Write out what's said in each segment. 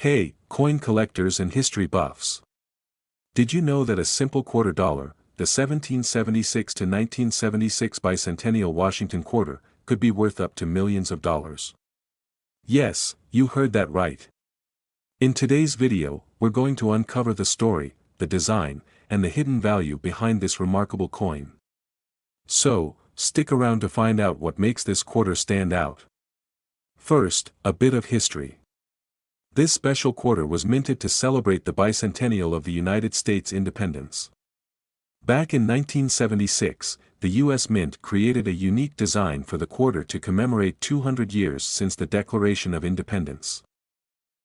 Hey, coin collectors and history buffs. Did you know that a simple $quarter, the 1776 to 1976 bicentennial Washington quarter, could be worth up to millions of dollars? Yes, you heard that right. In today's video, we're going to uncover the story, the design, and the hidden value behind this remarkable coin. So, stick around to find out what makes this quarter stand out. First, a bit of history. This special quarter was minted to celebrate the bicentennial of the United States independence. Back in 1976, the U.S. Mint created a unique design for the quarter to commemorate 200 years since the Declaration of Independence.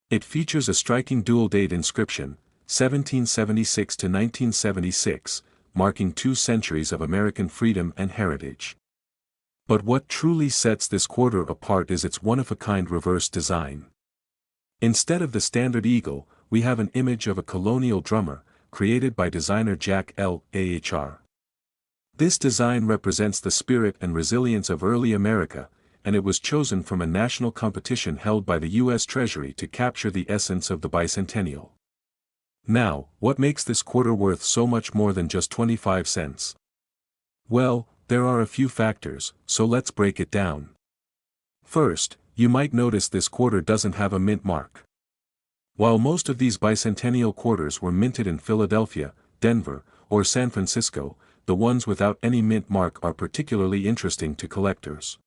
It features a striking dual-date inscription, 1776 to 1976, marking 2 centuries of American freedom and heritage. But what truly sets this quarter apart is its one-of-a-kind reverse design. Instead of the standard eagle, we have an image of a colonial drummer, created by designer Jack L. Ahr. This design represents the spirit and resilience of early America, and it was chosen from a national competition held by the U.S. Treasury to capture the essence of the bicentennial. Now, what makes this quarter worth so much more than just 25 cents? Well, there are a few factors, so let's break it down. First, you might notice this quarter doesn't have a mint mark. While most of these bicentennial quarters were minted in Philadelphia, Denver, or San Francisco, the ones without any mint mark are particularly interesting to collectors.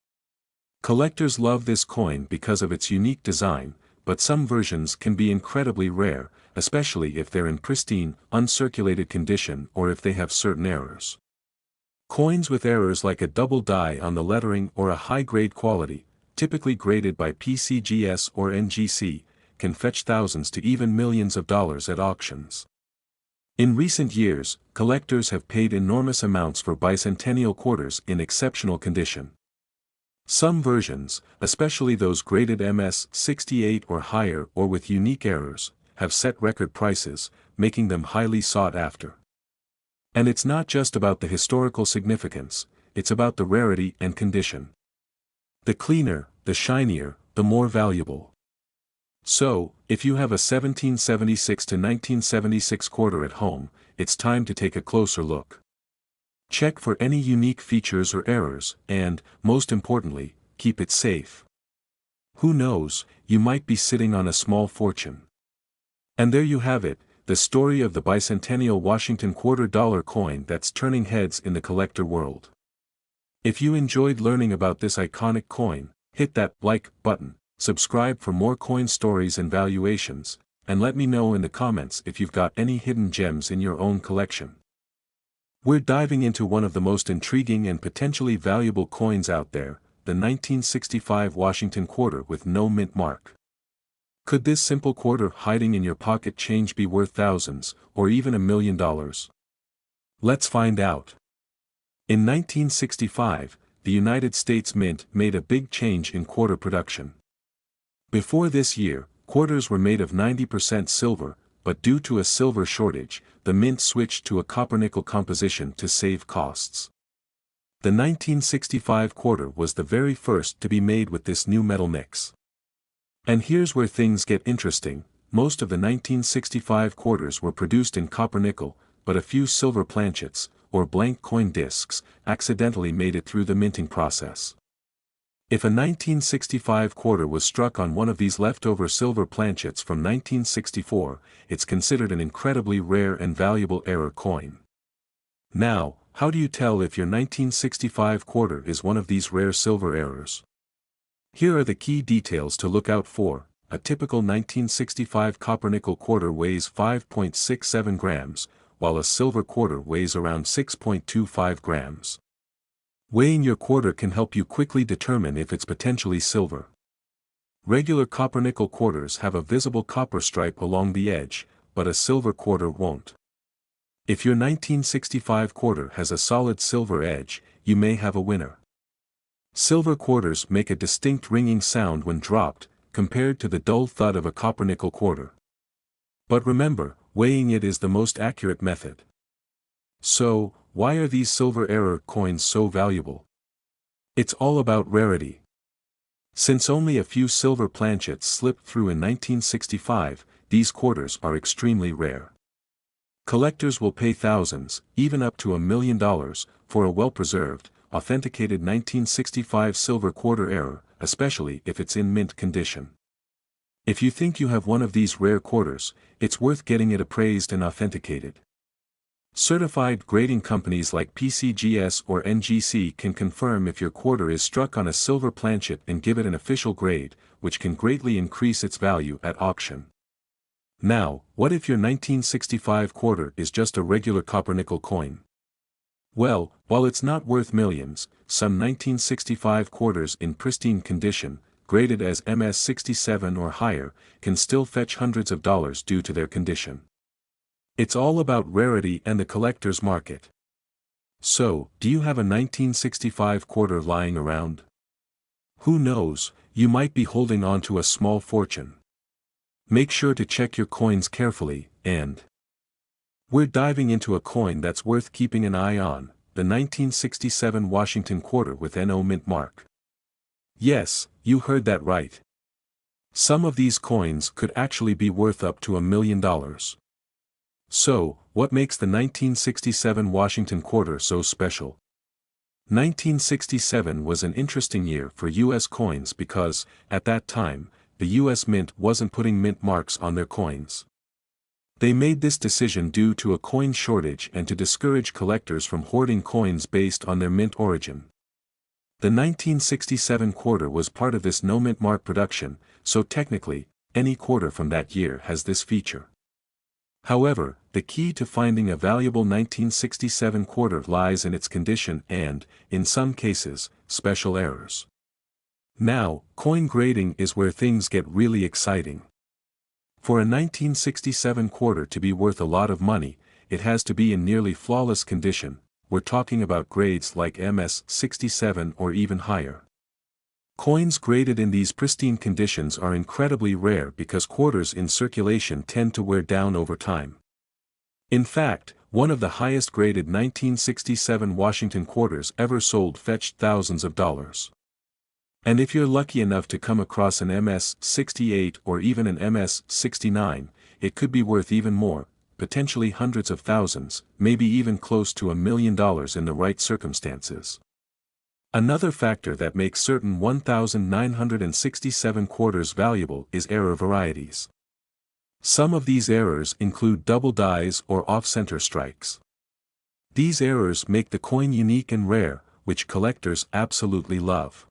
Collectors love this coin because of its unique design, but some versions can be incredibly rare, especially if they're in pristine, uncirculated condition or if they have certain errors. Coins with errors like a double die on the lettering or a high-grade quality, typically graded by PCGS or NGC, can fetch thousands to even millions of dollars at auctions. In recent years, collectors have paid enormous amounts for bicentennial quarters in exceptional condition. Some versions, especially those graded MS-68 or higher or with unique errors, have set record prices, making them highly sought after. And it's not just about the historical significance, it's about the rarity and condition. The cleaner, the shinier, the more valuable. So, if you have a 1776 to 1976 quarter at home, it's time to take a closer look. Check for any unique features or errors, and, most importantly, keep it safe. Who knows, you might be sitting on a small fortune. And there you have it, the story of the bicentennial Washington $quarter coin that's turning heads in the collector world. If you enjoyed learning about this iconic coin, hit that like button, subscribe for more coin stories and valuations, and let me know in the comments if you've got any hidden gems in your own collection. We're diving into one of the most intriguing and potentially valuable coins out there, the 1965 Washington quarter with no mint mark. Could this simple quarter hiding in your pocket change be worth thousands, or even $1 million? Let's find out. In 1965, the United States Mint made a big change in quarter production. Before this year, quarters were made of 90% silver, but due to a silver shortage, the mint switched to a copper-nickel composition to save costs. The 1965 quarter was the very first to be made with this new metal mix. And here's where things get interesting, most of the 1965 quarters were produced in copper-nickel, but a few silver planchets, or blank coin discs, accidentally made it through the minting process. If a 1965 quarter was struck on one of these leftover silver planchets from 1964, it's considered an incredibly rare and valuable error coin. Now, how do you tell if your 1965 quarter is one of these rare silver errors? Here are the key details to look out for. A typical 1965 copper-nickel quarter weighs 5.67 grams, while a silver quarter weighs around 6.25 grams. Weighing your quarter can help you quickly determine if it's potentially silver. Regular copper-nickel quarters have a visible copper stripe along the edge, but a silver quarter won't. If your 1965 quarter has a solid silver edge, you may have a winner. Silver quarters make a distinct ringing sound when dropped, compared to the dull thud of a copper-nickel quarter. But remember, weighing it is the most accurate method. So, why are these silver error coins so valuable? It's all about rarity. Since only a few silver planchets slipped through in 1965, these quarters are extremely rare. Collectors will pay thousands, even up to $1 million, for a well-preserved, authenticated 1965 silver quarter error, especially if it's in mint condition. If you think you have one of these rare quarters, it's worth getting it appraised and authenticated. Certified grading companies like PCGS or NGC can confirm if your quarter is struck on a silver planchet and give it an official grade, which can greatly increase its value at auction. Now, what if your 1965 quarter is just a regular copper-nickel coin? Well, while it's not worth millions, some 1965 quarters in pristine condition, graded as MS-67 or higher, can still fetch hundreds of dollars due to their condition. It's all about rarity and the collector's market. So, do you have a 1965 quarter lying around? Who knows, you might be holding on to a small fortune. Make sure to check your coins carefully, and we're diving into a coin that's worth keeping an eye on, the 1967 Washington quarter with NO mint mark. Yes, you heard that right. Some of these coins could actually be worth up to $1 million. So, what makes the 1967 Washington quarter so special? 1967 was an interesting year for U.S. coins because, at that time, the U.S. Mint wasn't putting mint marks on their coins. They made this decision due to a coin shortage and to discourage collectors from hoarding coins based on their mint origin. The 1967 quarter was part of this no mint mark production, so technically, any quarter from that year has this feature. However, the key to finding a valuable 1967 quarter lies in its condition and, in some cases, special errors. Now, coin grading is where things get really exciting. For a 1967 quarter to be worth a lot of money, it has to be in nearly flawless condition. We're talking about grades like MS-67 or even higher. Coins graded in these pristine conditions are incredibly rare because quarters in circulation tend to wear down over time. In fact, one of the highest graded 1967 Washington quarters ever sold fetched thousands of dollars. And if you're lucky enough to come across an MS-68 or even an MS-69, it could be worth even more, potentially hundreds of thousands, maybe even close to $1 million in the right circumstances. Another factor that makes certain 1967 quarters valuable is error varieties. Some of these errors include double dies or off-center strikes. These errors make the coin unique and rare, which collectors absolutely love.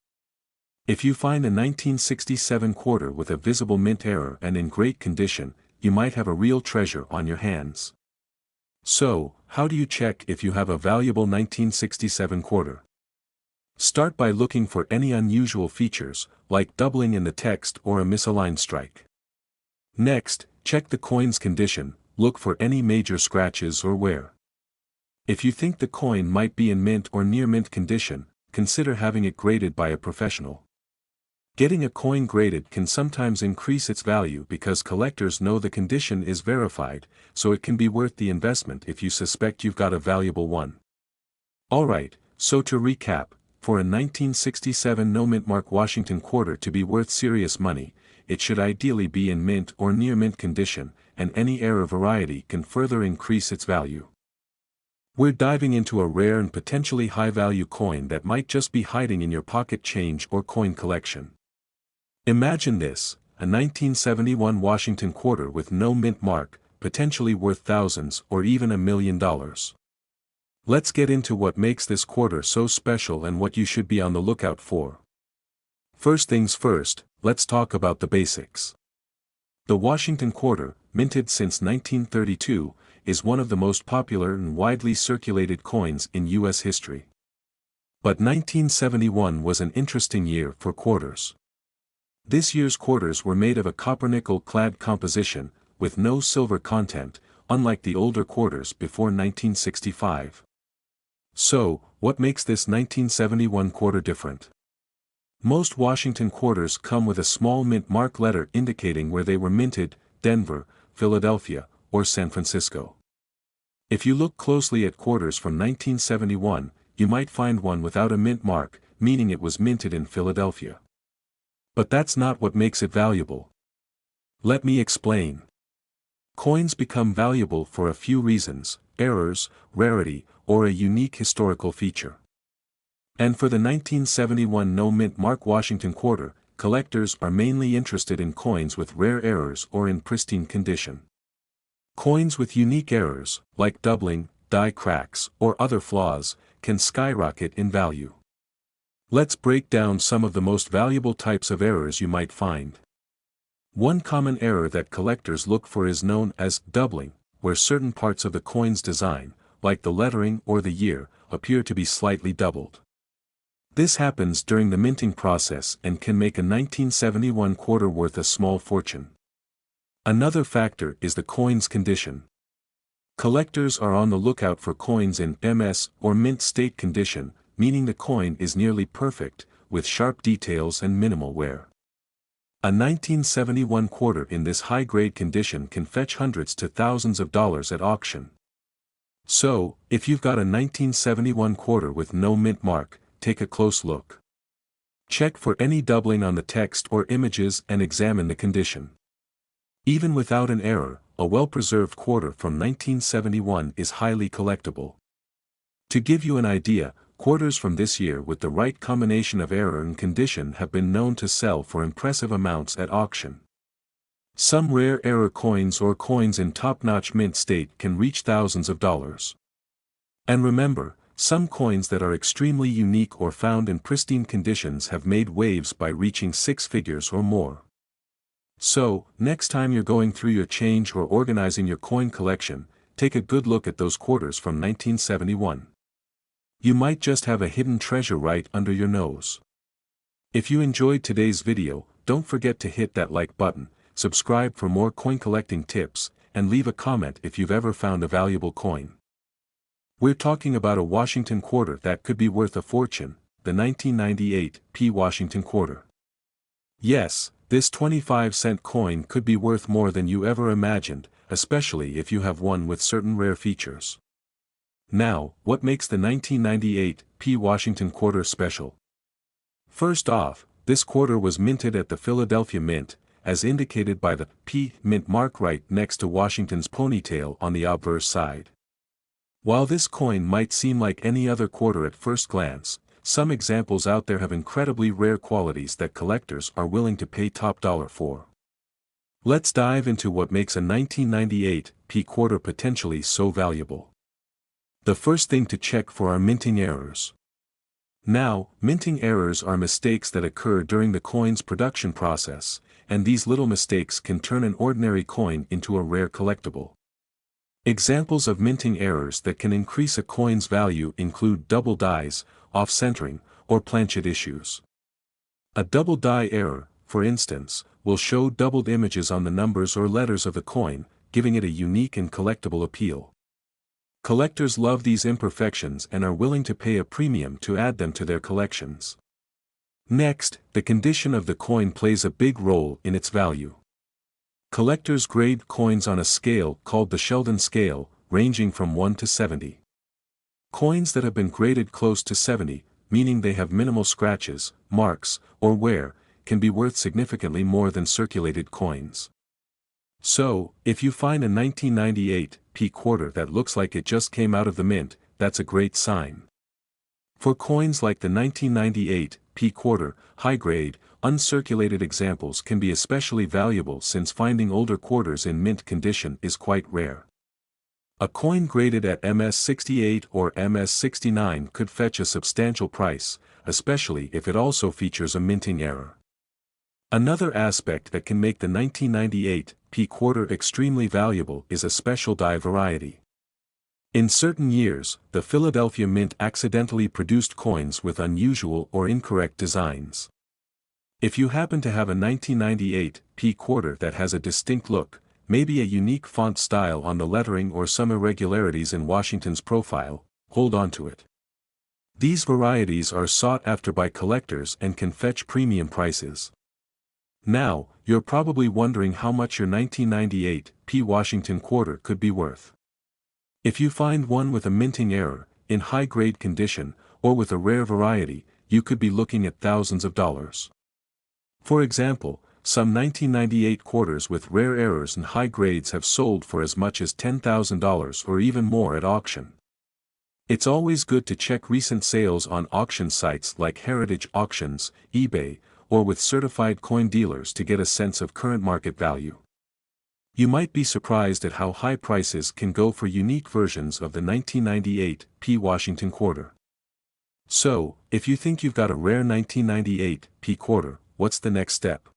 If you find a 1967 quarter with a visible mint error and in great condition, you might have a real treasure on your hands. So, how do you check if you have a valuable 1967 quarter? Start by looking for any unusual features, like doubling in the text or a misaligned strike. Next, check the coin's condition, look for any major scratches or wear. If you think the coin might be in mint or near mint condition, consider having it graded by a professional. Getting a coin graded can sometimes increase its value because collectors know the condition is verified, so it can be worth the investment if you suspect you've got a valuable one. Alright, so to recap, for a 1967 no mint mark Washington quarter to be worth serious money, it should ideally be in mint or near mint condition, and any error variety can further increase its value. We're diving into a rare and potentially high-value coin that might just be hiding in your pocket change or coin collection. Imagine this, a 1971 Washington quarter with no mint mark, potentially worth thousands or even $1 million. Let's get into what makes this quarter so special and what you should be on the lookout for. First things first, let's talk about the basics. The Washington quarter, minted since 1932, is one of the most popular and widely circulated coins in U.S. history. But 1971 was an interesting year for quarters. This year's quarters were made of a copper-nickel clad composition, with no silver content, unlike the older quarters before 1965. So, what makes this 1971 quarter different? Most Washington quarters come with a small mint mark letter indicating where they were minted, Denver, Philadelphia, or San Francisco. If you look closely at quarters from 1971, you might find one without a mint mark, meaning it was minted in Philadelphia. But that's not what makes it valuable. Let me explain. Coins become valuable for a few reasons: errors, rarity, or a unique historical feature. And for the 1971 no-mint mark Washington quarter, collectors are mainly interested in coins with rare errors or in pristine condition. Coins with unique errors, like doubling, die cracks, or other flaws, can skyrocket in value. Let's break down some of the most valuable types of errors you might find. One common error that collectors look for is known as doubling, where certain parts of the coin's design, like the lettering or the year, appear to be slightly doubled. This happens during the minting process and can make a 1971 quarter worth a small fortune. Another factor is the coin's condition. Collectors are on the lookout for coins in MS or mint state condition, meaning the coin is nearly perfect, with sharp details and minimal wear. A 1971 quarter in this high-grade condition can fetch hundreds to thousands of dollars at auction. So, if you've got a 1971 quarter with no mint mark, take a close look. Check for any doubling on the text or images and examine the condition. Even without an error, a well-preserved quarter from 1971 is highly collectible. To give you an idea, quarters from this year with the right combination of error and condition have been known to sell for impressive amounts at auction. Some rare error coins or coins in top-notch mint state can reach thousands of dollars. And remember, some coins that are extremely unique or found in pristine conditions have made waves by reaching six figures or more. So, next time you're going through your change or organizing your coin collection, take a good look at those quarters from 1971. You might just have a hidden treasure right under your nose. If you enjoyed today's video, don't forget to hit that like button, subscribe for more coin collecting tips, and leave a comment if you've ever found a valuable coin. We're talking about a Washington quarter that could be worth a fortune, the 1998 Washington quarter. Yes, this 25-cent coin could be worth more than you ever imagined, especially if you have one with certain rare features. Now, what makes the 1998 Washington quarter special? First off, this quarter was minted at the Philadelphia Mint, as indicated by the P mint mark right next to Washington's ponytail on the obverse side. While this coin might seem like any other quarter at first glance, some examples out there have incredibly rare qualities that collectors are willing to pay top dollar for. Let's dive into what makes a 1998 quarter potentially so valuable. The first thing to check for are minting errors. Now, minting errors are mistakes that occur during the coin's production process, and these little mistakes can turn an ordinary coin into a rare collectible. Examples of minting errors that can increase a coin's value include double dies, off-centering, or planchet issues. A double die error, for instance, will show doubled images on the numbers or letters of the coin, giving it a unique and collectible appeal. Collectors love these imperfections and are willing to pay a premium to add them to their collections. Next, the condition of the coin plays a big role in its value. Collectors grade coins on a scale called the Sheldon scale, ranging from 1 to 70. Coins that have been graded close to 70, meaning they have minimal scratches, marks, or wear, can be worth significantly more than circulated coins. So, if you find a 1998 quarter that looks like it just came out of the mint, that's a great sign. For coins like the 1998 quarter, high-grade, uncirculated examples can be especially valuable since finding older quarters in mint condition is quite rare. A coin graded at MS68 or MS69 could fetch a substantial price, especially if it also features a minting error. Another aspect that can make the 1998 quarter extremely valuable is a special die variety. In certain years, the Philadelphia Mint accidentally produced coins with unusual or incorrect designs. If you happen to have a 1998 quarter that has a distinct look, maybe a unique font style on the lettering or some irregularities in Washington's profile, hold on to it. These varieties are sought after by collectors and can fetch premium prices. Now, you're probably wondering how much your 1998 Washington quarter could be worth. If you find one with a minting error, in high-grade condition, or with a rare variety, you could be looking at thousands of dollars. For example, some 1998 quarters with rare errors and high grades have sold for as much as $10,000 or even more at auction. It's always good to check recent sales on auction sites like Heritage Auctions, eBay, or with certified coin dealers to get a sense of current market value. You might be surprised at how high prices can go for unique versions of the 1998 P Washington quarter. So, if you think you've got a rare 1998 P quarter, what's the next step?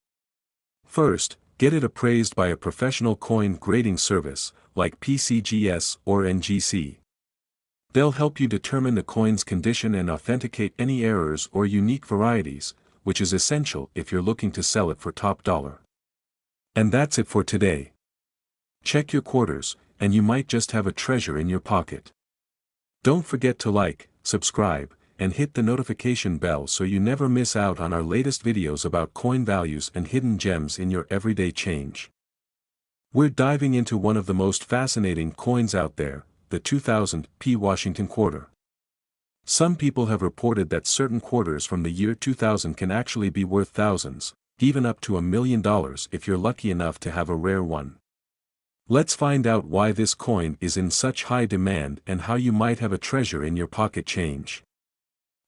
First, get it appraised by a professional coin grading service, like PCGS or NGC. They'll help you determine the coin's condition and authenticate any errors or unique varieties, which is essential if you're looking to sell it for top dollar. And that's it for today. Check your quarters, and you might just have a treasure in your pocket. Don't forget to like, subscribe, and hit the notification bell so you never miss out on our latest videos about coin values and hidden gems in your everyday change. We're diving into one of the most fascinating coins out there, the 2000 P Washington quarter. Some people have reported that certain quarters from the year 2000 can actually be worth thousands, even up to $1 million if you're lucky enough to have a rare one. Let's find out why this coin is in such high demand and how you might have a treasure in your pocket change.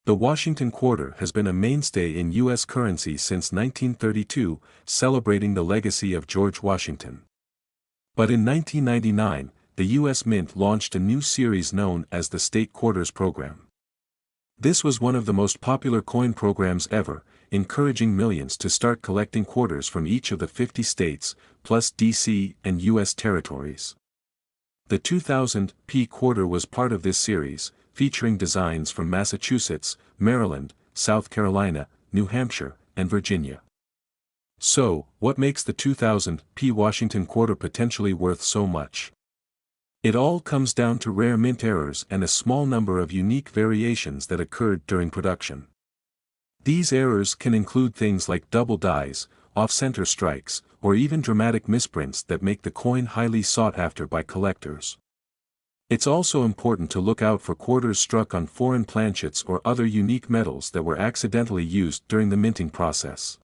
The Washington quarter has been a mainstay in U.S. currency since 1932, celebrating the legacy of George Washington. But in 1999, the U.S. Mint launched a new series known as the State Quarters Program. This was one of the most popular coin programs ever, encouraging millions to start collecting quarters from each of the 50 states, plus D.C. and U.S. territories. The 2000 P quarter was part of this series, featuring designs from Massachusetts, Maryland, South Carolina, New Hampshire, and Virginia. So, what makes the 2000 P Washington quarter potentially worth so much? It all comes down to rare mint errors and a small number of unique variations that occurred during production. These errors can include things like double dies, off-center strikes, or even dramatic misprints that make the coin highly sought after by collectors. It's also important to look out for quarters struck on foreign planchets or other unique metals that were accidentally used during the minting process.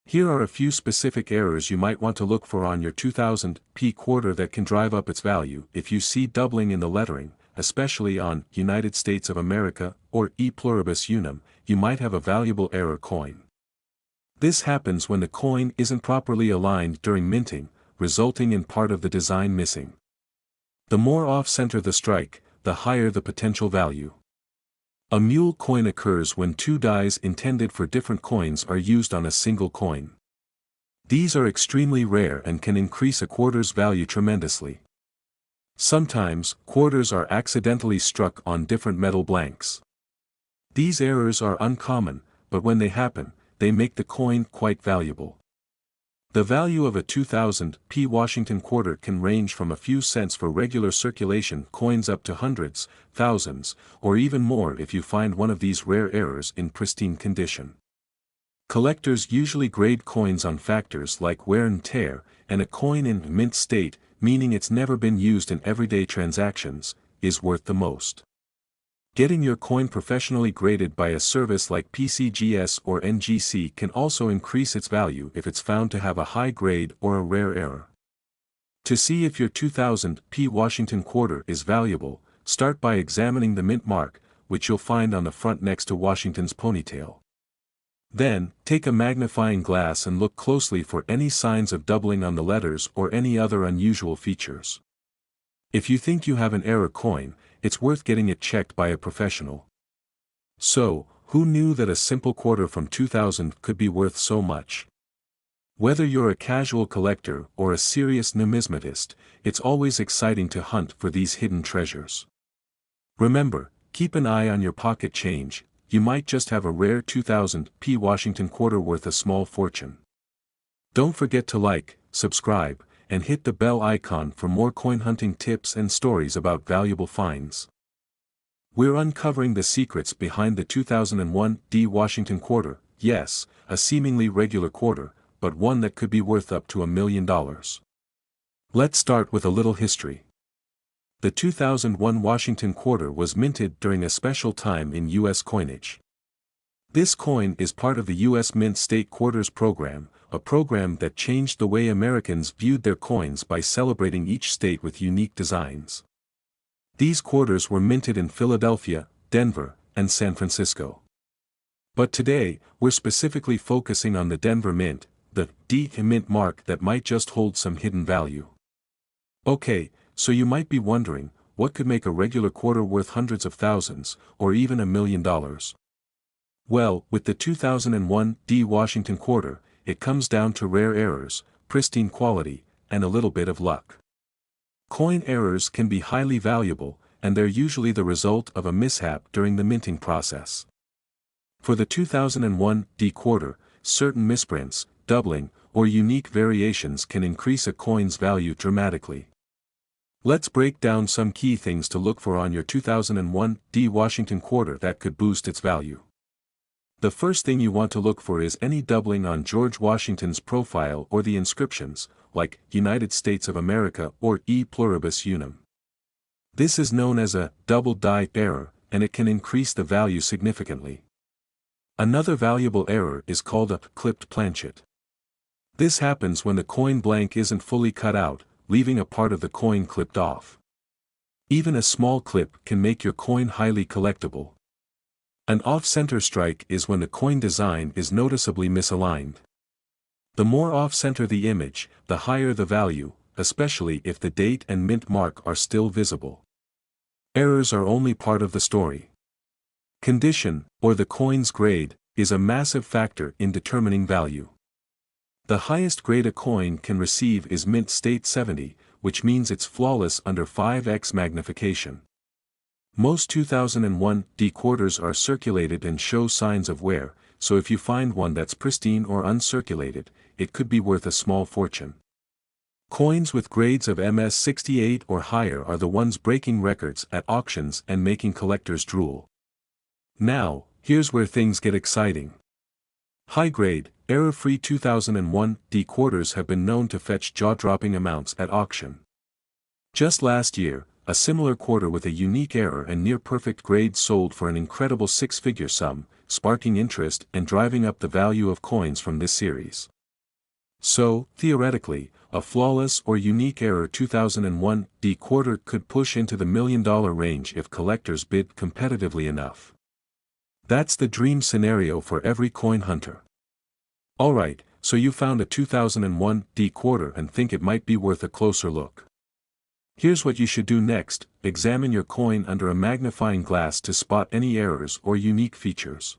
Here are a few specific errors you might want to look for on your 2000 P quarter that can drive up its value. If you see doubling in the lettering, especially on United States of America or E pluribus unum, you might have a valuable error coin. This happens when the coin isn't properly aligned during minting, resulting in part of the design missing. The more off-center the strike, the higher the potential value. A mule coin occurs when two dies intended for different coins are used on a single coin. These are extremely rare and can increase a quarter's value tremendously. Sometimes, quarters are accidentally struck on different metal blanks. These errors are uncommon, but when they happen, they make the coin quite valuable. The value of a 2000 P Washington quarter can range from a few cents for regular circulation coins up to hundreds, thousands, or even more if you find one of these rare errors in pristine condition. Collectors usually grade coins on factors like wear and tear, and a coin in mint state, meaning it's never been used in everyday transactions, is worth the most. Getting your coin professionally graded by a service like PCGS or NGC can also increase its value if it's found to have a high grade or a rare error. To see if your 2000 P Washington quarter is valuable, start by examining the mint mark, which you'll find on the front next to Washington's ponytail. Then, take a magnifying glass and look closely for any signs of doubling on the letters or any other unusual features. If you think you have an error coin, it's worth getting it checked by a professional. So, who knew that a simple quarter from 2000 could be worth so much? Whether you're a casual collector or a serious numismatist, it's always exciting to hunt for these hidden treasures. Remember, keep an eye on your pocket change, you might just have a rare 2000 P Washington quarter worth a small fortune. Don't forget to like, subscribe, and hit the bell icon for more coin hunting tips and stories about valuable finds. We're uncovering the secrets behind the 2001 D Washington quarter, yes, a seemingly regular quarter, but one that could be worth up to $1 million. Let's start with a little history. The 2001 Washington quarter was minted during a special time in U.S. coinage. This coin is part of the U.S. Mint State Quarters program, a program that changed the way Americans viewed their coins by celebrating each state with unique designs. These quarters were minted in Philadelphia, Denver, and San Francisco. But today, we're specifically focusing on the Denver Mint, the D Mint mark that might just hold some hidden value. Okay, so you might be wondering, what could make a regular quarter worth hundreds of thousands, or even $1 million? Well, with the 2001 D Washington quarter, it comes down to rare errors, pristine quality, and a little bit of luck. Coin errors can be highly valuable, and they're usually the result of a mishap during the minting process. For the 2001 D quarter, certain misprints, doubling, or unique variations can increase a coin's value dramatically. Let's break down some key things to look for on your 2001 D Washington quarter that could boost its value. The first thing you want to look for is any doubling on George Washington's profile or the inscriptions, like United States of America or E pluribus unum. This is known as a double die error, and it can increase the value significantly. Another valuable error is called a clipped planchet. This happens when the coin blank isn't fully cut out, leaving a part of the coin clipped off. Even a small clip can make your coin highly collectible. An off-center strike is when the coin design is noticeably misaligned. The more off-center the image, the higher the value, especially if the date and mint mark are still visible. Errors are only part of the story. Condition, or the coin's grade, is a massive factor in determining value. The highest grade a coin can receive is Mint State 70, which means it's flawless under 5x magnification. Most 2001 D quarters are circulated and show signs of wear, so if you find one that's pristine or uncirculated, it could be worth a small fortune. Coins with grades of MS 68 or higher are the ones breaking records at auctions and making collectors drool. Now, here's where things get exciting. High-grade, error-free 2001 D quarters have been known to fetch jaw-dropping amounts at auction. Just last year, a similar quarter with a unique error and near-perfect grade sold for an incredible six-figure sum, sparking interest and driving up the value of coins from this series. So, theoretically, a flawless or unique error 2001 D quarter could push into the $1 million range if collectors bid competitively enough. That's the dream scenario for every coin hunter. Alright, so you found a 2001 D quarter and think it might be worth a closer look. Here's what you should do next: examine your coin under a magnifying glass to spot any errors or unique features.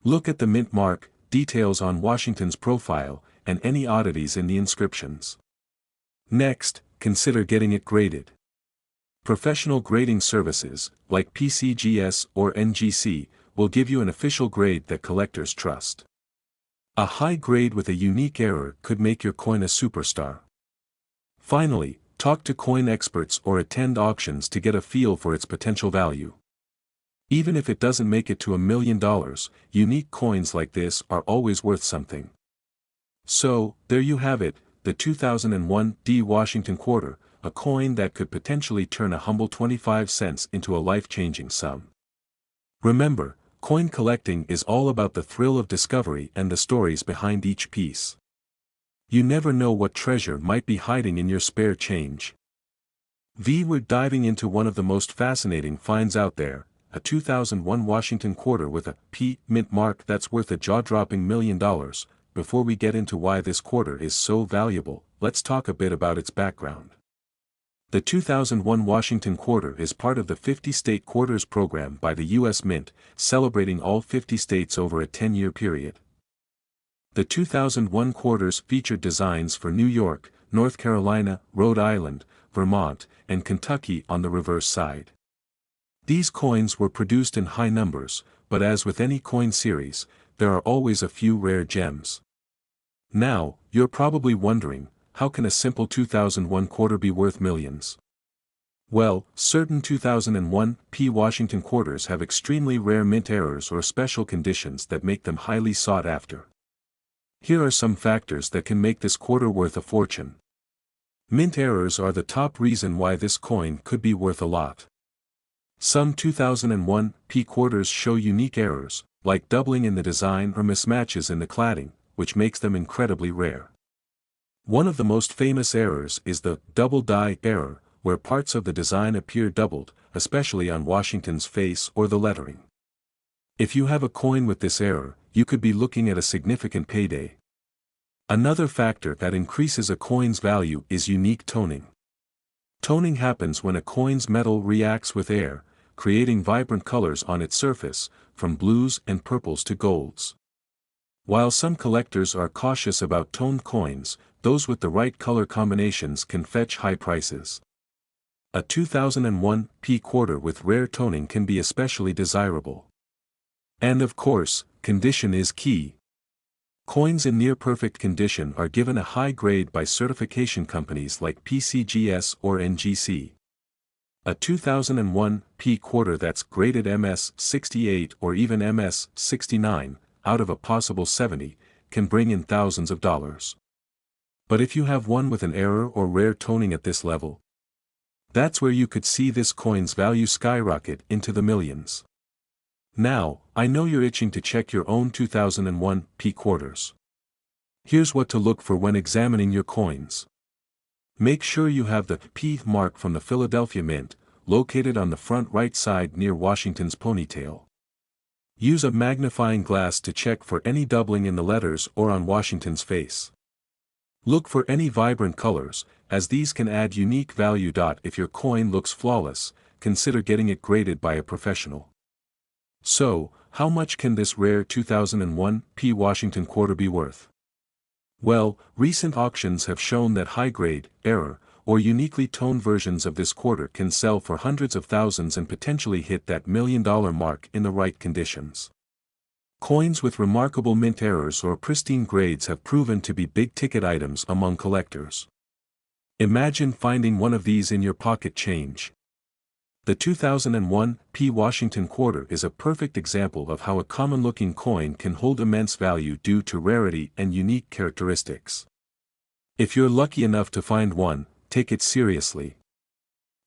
Look at the mint mark, details on Washington's profile, and any oddities in the inscriptions. Next, consider getting it graded. Professional grading services, like PCGS or NGC, will give you an official grade that collectors trust. A high grade with a unique error could make your coin a superstar. Finally, talk to coin experts or attend auctions to get a feel for its potential value. Even if it doesn't make it to $1 million, unique coins like this are always worth something. So, there you have it, the 2001 D Washington quarter, a coin that could potentially turn a humble 25 cents into a life-changing sum. Remember, coin collecting is all about the thrill of discovery and the stories behind each piece. You never know what treasure might be hiding in your spare change. We're diving into one of the most fascinating finds out there, a 2001 Washington quarter with a P mint mark that's worth a jaw-dropping $1 million. Before we get into why this quarter is so valuable, let's talk a bit about its background. The 2001 Washington quarter is part of the 50-state quarters program by the U.S. Mint, celebrating all 50 states over a 10-year period. The 2001 quarters featured designs for New York, North Carolina, Rhode Island, Vermont, and Kentucky on the reverse side. These coins were produced in high numbers, but as with any coin series, there are always a few rare gems. Now, you're probably wondering, how can a simple 2001 quarter be worth millions? Well, certain 2001 P Washington quarters have extremely rare mint errors or special conditions that make them highly sought after. Here are some factors that can make this quarter worth a fortune. Mint errors are the top reason why this coin could be worth a lot. Some 2001 P quarters show unique errors, like doubling in the design or mismatches in the cladding, which makes them incredibly rare. One of the most famous errors is the double die error, where parts of the design appear doubled, especially on Washington's face or the lettering. If you have a coin with this error, you could be looking at a significant payday. Another factor that increases a coin's value is unique toning. Toning happens when a coin's metal reacts with air, creating vibrant colors on its surface, from blues and purples to golds. While some collectors are cautious about toned coins, those with the right color combinations can fetch high prices. A 2001 P-quarter with rare toning can be especially desirable. And of course, condition is key. Coins in near-perfect condition are given a high grade by certification companies like PCGS or NGC. A 2001 P-quarter that's graded MS 68 or even MS 69, out of a possible 70, can bring in thousands of dollars. But if you have one with an error or rare toning at this level, that's where you could see this coin's value skyrocket into the millions. Now, I know you're itching to check your own 2001 P-quarters. Here's what to look for when examining your coins. Make sure you have the P mark from the Philadelphia Mint, located on the front right side near Washington's ponytail. Use a magnifying glass to check for any doubling in the letters or on Washington's face. Look for any vibrant colors, as these can add unique value. If your coin looks flawless, consider getting it graded by a professional. So, how much can this rare 2001 P Washington quarter be worth? Well, recent auctions have shown that high-grade, error, or uniquely toned versions of this quarter can sell for hundreds of thousands and potentially hit that $1 million mark in the right conditions. Coins with remarkable mint errors or pristine grades have proven to be big-ticket items among collectors. Imagine finding one of these in your pocket change. The 2001 P Washington quarter is a perfect example of how a common-looking coin can hold immense value due to rarity and unique characteristics. If you're lucky enough to find one, take it seriously.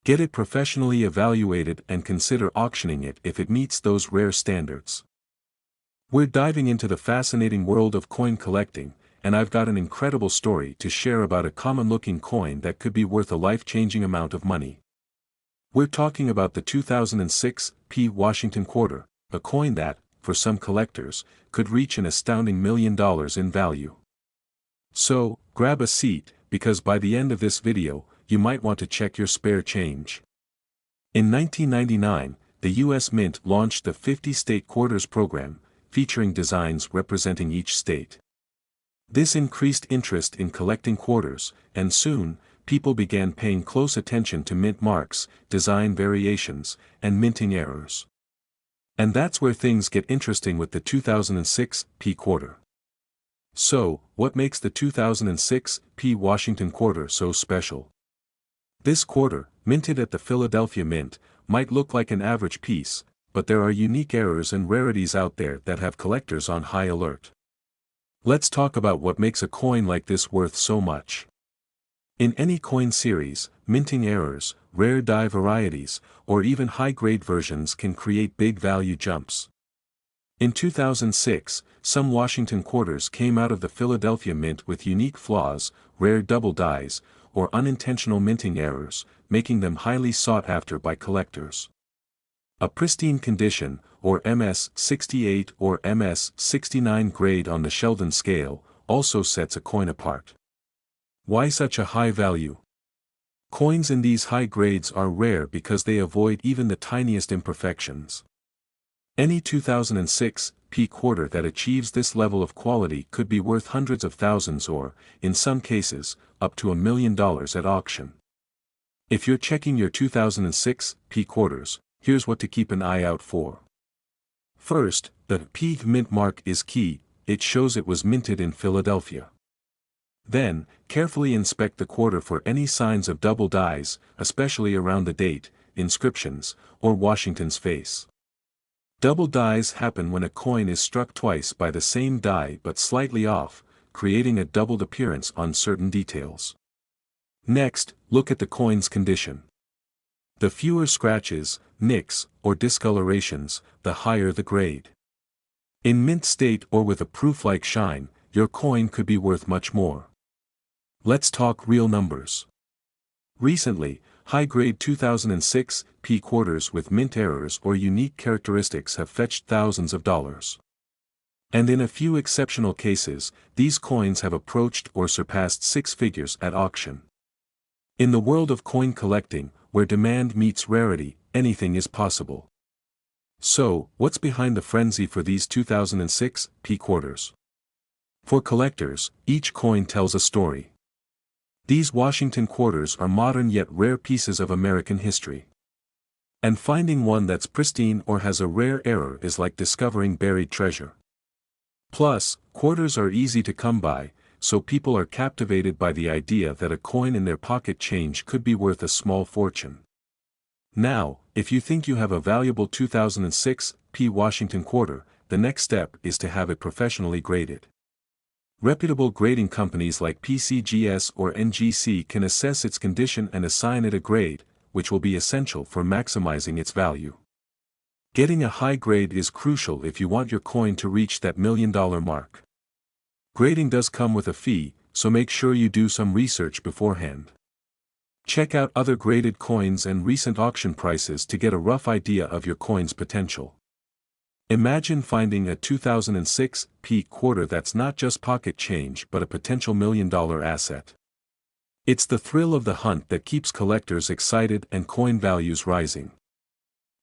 Get it professionally evaluated and consider auctioning it if it meets those rare standards. We're diving into the fascinating world of coin collecting, and I've got an incredible story to share about a common-looking coin that could be worth a life-changing amount of money. We're talking about the 2006 P Washington quarter, a coin that, for some collectors, could reach an astounding $1 million in value. So, grab a seat, because by the end of this video, you might want to check your spare change. In 1999, the U.S. Mint launched the 50-state quarters program, featuring designs representing each state. This increased interest in collecting quarters, and soon, people began paying close attention to mint marks, design variations, and minting errors. And that's where things get interesting with the 2006 P quarter. So, what makes the 2006 P Washington quarter so special? This quarter, minted at the Philadelphia Mint, might look like an average piece, but there are unique errors and rarities out there that have collectors on high alert. Let's talk about what makes a coin like this worth so much. In any coin series, minting errors, rare die varieties, or even high-grade versions can create big value jumps. In 2006, some Washington quarters came out of the Philadelphia Mint with unique flaws, rare double dies, or unintentional minting errors, making them highly sought after by collectors. A pristine condition, or MS 68 or MS 69 grade on the Sheldon scale, also sets a coin apart. Why such a high value? Coins in these high grades are rare because they avoid even the tiniest imperfections. Any 2006 P quarter that achieves this level of quality could be worth hundreds of thousands or, in some cases, up to $1 million at auction. If you're checking your 2006 P quarters, here's what to keep an eye out for. First, the P mint mark is key. It shows it was minted in Philadelphia. Then, carefully inspect the quarter for any signs of double dies, especially around the date, inscriptions, or Washington's face. Double dies happen when a coin is struck twice by the same die but slightly off, creating a doubled appearance on certain details. Next, look at the coin's condition. The fewer scratches, nicks, or discolorations, the higher the grade. In mint state or with a proof-like shine, your coin could be worth much more. Let's talk real numbers. Recently, high-grade 2006 P quarters with mint errors or unique characteristics have fetched thousands of dollars. And in a few exceptional cases, these coins have approached or surpassed six figures at auction. In the world of coin collecting, where demand meets rarity, anything is possible. So, what's behind the frenzy for these 2006 P quarters? For collectors, each coin tells a story. These Washington quarters are modern yet rare pieces of American history. And finding one that's pristine or has a rare error is like discovering buried treasure. Plus, quarters are easy to come by, so people are captivated by the idea that a coin in their pocket change could be worth a small fortune. Now, if you think you have a valuable 2006 P Washington quarter, the next step is to have it professionally graded. Reputable grading companies like PCGS or NGC can assess its condition and assign it a grade, which will be essential for maximizing its value. Getting a high grade is crucial if you want your coin to reach that $1 million mark. Grading does come with a fee, so make sure you do some research beforehand. Check out other graded coins and recent auction prices to get a rough idea of your coin's potential. Imagine finding a 2006 P quarter that's not just pocket change but a potential $1 million asset. It's the thrill of the hunt that keeps collectors excited and coin values rising.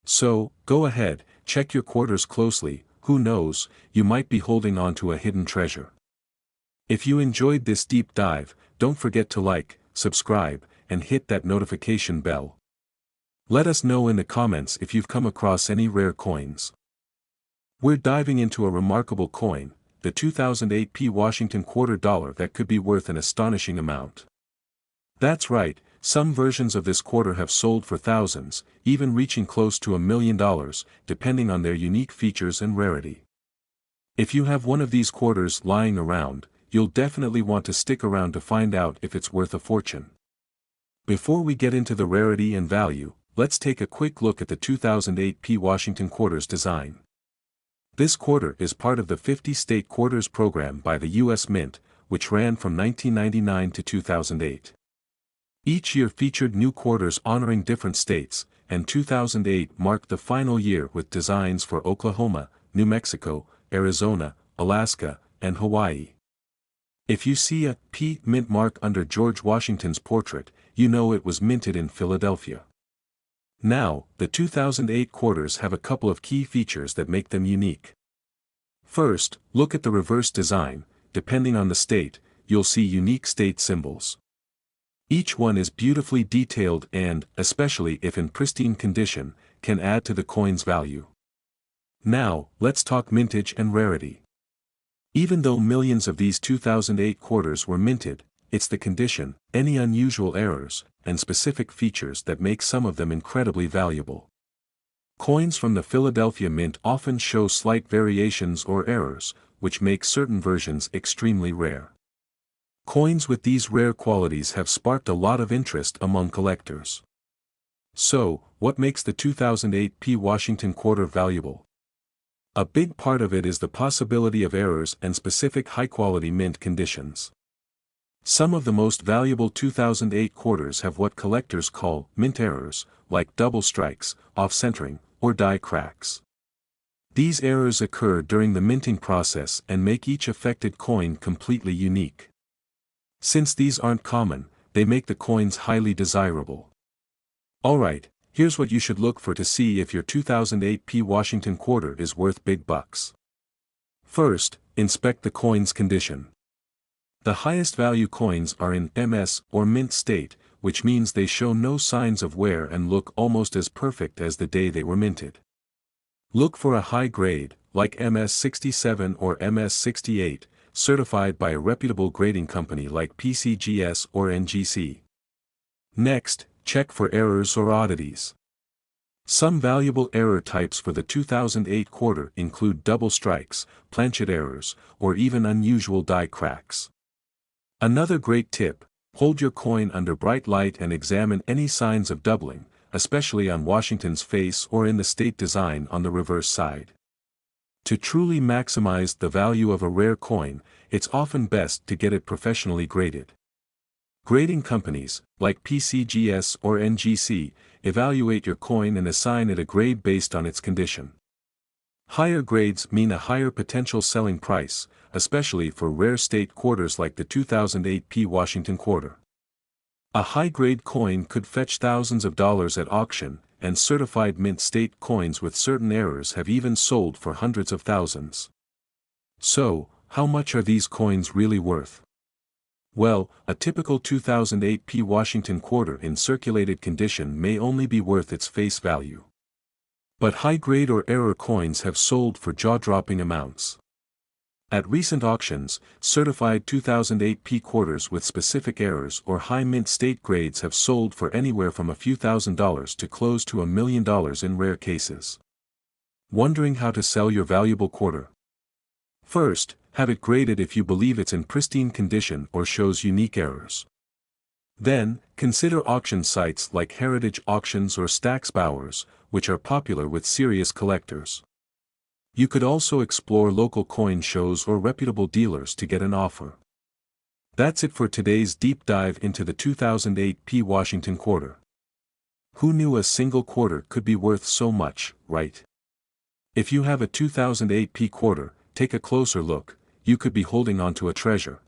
So, go ahead, check your quarters closely, who knows, you might be holding on to a hidden treasure. If you enjoyed this deep dive, don't forget to like, subscribe, and hit that notification bell. Let us know in the comments if you've come across any rare coins. We're diving into a remarkable coin, the 2008 P Washington quarter dollar that could be worth an astonishing amount. That's right, some versions of this quarter have sold for thousands, even reaching close to $1 million, depending on their unique features and rarity. If you have one of these quarters lying around, you'll definitely want to stick around to find out if it's worth a fortune. Before we get into the rarity and value, let's take a quick look at the 2008 P Washington quarter's design. This quarter is part of the 50-state quarters program by the U.S. Mint, which ran from 1999 to 2008. Each year featured new quarters honoring different states, and 2008 marked the final year with designs for Oklahoma, New Mexico, Arizona, Alaska, and Hawaii. If you see a P mint mark under George Washington's portrait, you know it was minted in Philadelphia. Now, the 2008 quarters have a couple of key features that make them unique. First, look at the reverse design. Depending on the state, you'll see unique state symbols. Each one is beautifully detailed and, especially if in pristine condition, can add to the coin's value. Now, let's talk mintage and rarity. Even though millions of these 2008 quarters were minted, it's the condition, any unusual errors, and specific features that make some of them incredibly valuable. Coins from the Philadelphia Mint often show slight variations or errors, which make certain versions extremely rare. Coins with these rare qualities have sparked a lot of interest among collectors. So, what makes the 2008 P Washington quarter valuable? A big part of it is the possibility of errors and specific high-quality mint conditions. Some of the most valuable 2008 quarters have what collectors call mint errors, like double strikes, off-centering, or die cracks. These errors occur during the minting process and make each affected coin completely unique. Since these aren't common, they make the coins highly desirable. Alright, here's what you should look for to see if your 2008 P Washington quarter is worth big bucks. First, inspect the coin's condition. The highest value coins are in MS or mint state, which means they show no signs of wear and look almost as perfect as the day they were minted. Look for a high grade, like MS-67 or MS-68, certified by a reputable grading company like PCGS or NGC. Next, check for errors or oddities. Some valuable error types for the 2008 quarter include double strikes, planchet errors, or even unusual die cracks. Another great tip, hold your coin under bright light and examine any signs of doubling, especially on Washington's face or in the state design on the reverse side. To truly maximize the value of a rare coin, it's often best to get it professionally graded. Grading companies, like PCGS or NGC, evaluate your coin and assign it a grade based on its condition. Higher grades mean a higher potential selling price, especially for rare state quarters like the 2008 P Washington quarter. A high-grade coin could fetch thousands of dollars at auction, and certified mint state coins with certain errors have even sold for hundreds of thousands. So, how much are these coins really worth? Well, a typical 2008 P Washington quarter in circulated condition may only be worth its face value. But high-grade or error coins have sold for jaw-dropping amounts. At recent auctions, certified 2008 P quarters with specific errors or high mint state grades have sold for anywhere from a few $1,000s to close to $1 million in rare cases. Wondering how to sell your valuable quarter? First, have it graded if you believe it's in pristine condition or shows unique errors. Then, consider auction sites like Heritage Auctions or Stack's Bowers, which are popular with serious collectors. You could also explore local coin shows or reputable dealers to get an offer. That's it for today's deep dive into the 2008 P Washington quarter. Who knew a single quarter could be worth so much, right? If you have a 2008 P quarter, take a closer look. You could be holding on to a treasure.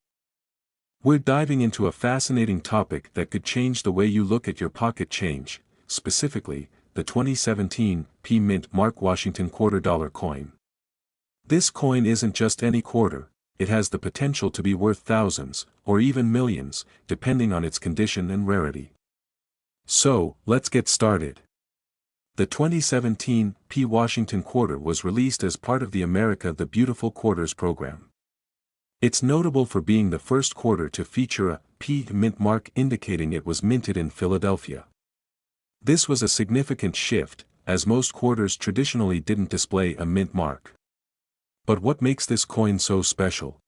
We're diving into a fascinating topic that could change the way you look at your pocket change, specifically, the 2017 P Mint Mark Washington $quarter coin. This coin isn't just any quarter, it has the potential to be worth thousands, or even millions, depending on its condition and rarity. So, let's get started. The 2017 P Washington quarter was released as part of the America the Beautiful Quarters program. It's notable for being the first quarter to feature a P mint mark indicating it was minted in Philadelphia. This was a significant shift, as most quarters traditionally didn't display a mint mark. But what makes this coin so special?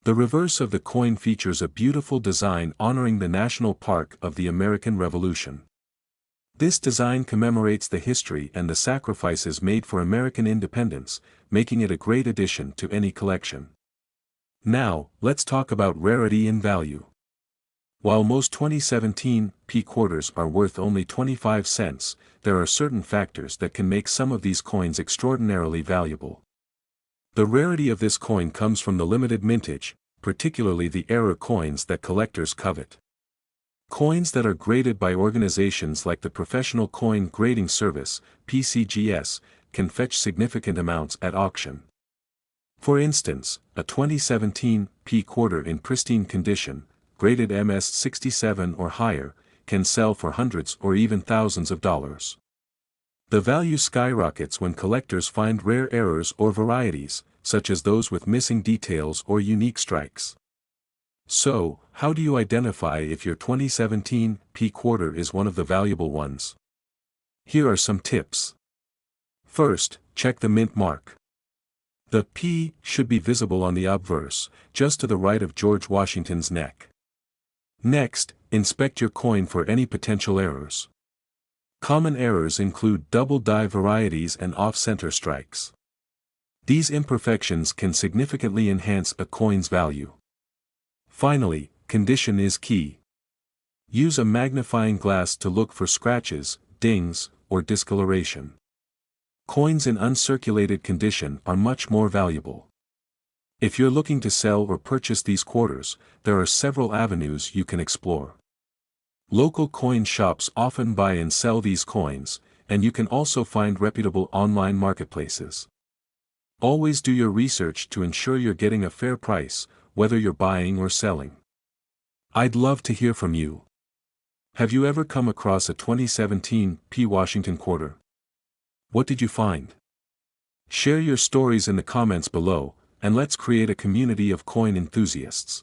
The reverse of the coin features a beautiful design honoring the National Park of the American Revolution. This design commemorates the history and the sacrifices made for American independence, making it a great addition to any collection. Now, let's talk about rarity and value. While most 2017 P quarters are worth only 25 cents, there are certain factors that can make some of these coins extraordinarily valuable. The rarity of this coin comes from the limited mintage, particularly the error coins that collectors covet. Coins that are graded by organizations like the Professional Coin Grading Service, PCGS, can fetch significant amounts at auction. For instance, a 2017 P quarter in pristine condition, graded MS67 or higher, can sell for hundreds or even thousands of dollars. The value skyrockets when collectors find rare errors or varieties, such as those with missing details or unique strikes. So, how do you identify if your 2017 P quarter is one of the valuable ones? Here are some tips. First, check the mint mark. The P should be visible on the obverse, just to the right of George Washington's neck. Next, inspect your coin for any potential errors. Common errors include double die varieties and off-center strikes. These imperfections can significantly enhance a coin's value. Finally, condition is key. Use a magnifying glass to look for scratches, dings, or discoloration. Coins in uncirculated condition are much more valuable. If you're looking to sell or purchase these quarters, there are several avenues you can explore. Local coin shops often buy and sell these coins, and you can also find reputable online marketplaces. Always do your research to ensure you're getting a fair price, whether you're buying or selling. I'd love to hear from you. Have you ever come across a 2017 P Washington quarter? What did you find? Share your stories in the comments below, and let's create a community of coin enthusiasts.